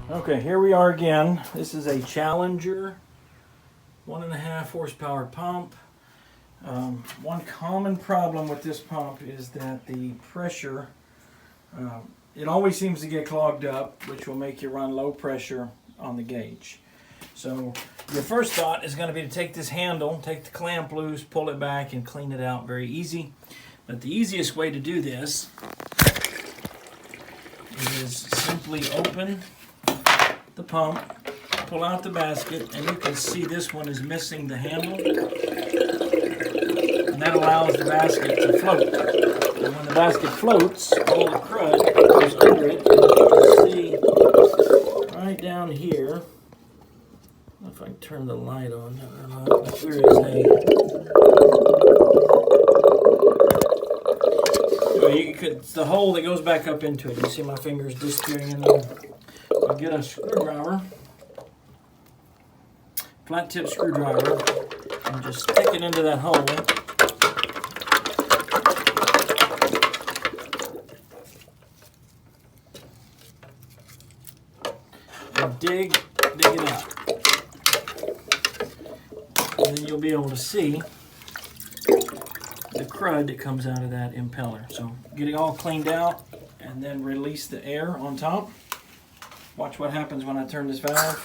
Okay, here we are again. This is a Challenger 1.5 horsepower pump. One common problem with this pump is that the pressure, it always seems to get clogged up, which will make you run low pressure on the gauge. So your first thought is going to be to take this handle, take the clamp loose, pull it back, and clean it out. Very easy. But the easiest way to do this is simply open the pump, pull out the basket, and you can see this one is missing the handle, and that allows the basket to float. And when the basket floats, all the crud goes under it, and you can see right down here. I don't know if I can turn the light on or not, but there is it's the hole that goes back up into it. You see my fingers disappearing in there. I'll get a screwdriver, flat tip screwdriver, and just stick it into that hole. And dig it out. And then you'll be able to see the crud that comes out of that impeller. So get it all cleaned out and then release the air on top. Watch what happens when I turn this valve.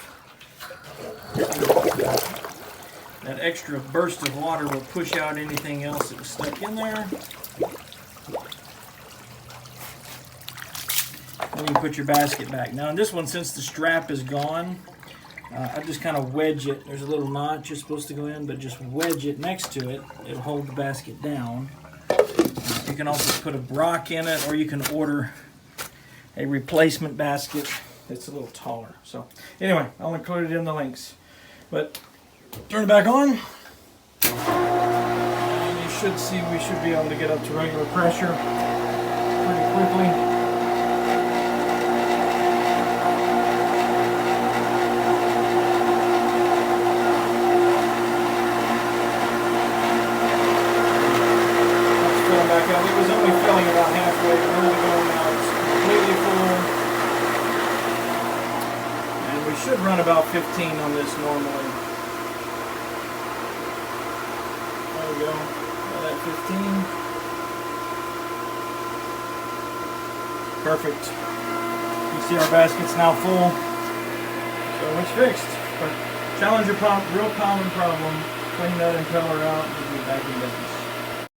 That extra burst of water will push out anything else that was stuck in there. Then you put your basket back. Now in this one, since the strap is gone, I just kind of wedge it. There's a little notch you're supposed to go in, but just wedge it next to it. It'll hold the basket down. You can also put a Brock in it, or you can order a replacement basket. It's a little taller. So anyway, I'll include it in the links. But turn it back on. And you should see we should be able to get up to regular pressure pretty quickly. Let's fill it back up. It was only filling about halfway. We're only going now. It's completely full. We should run about 15 on this normally. There we go. Got that 15. Perfect. You see our basket's now full. So it's fixed. But Challenger pump, real common problem. Clean that impeller out and we'll be back in business.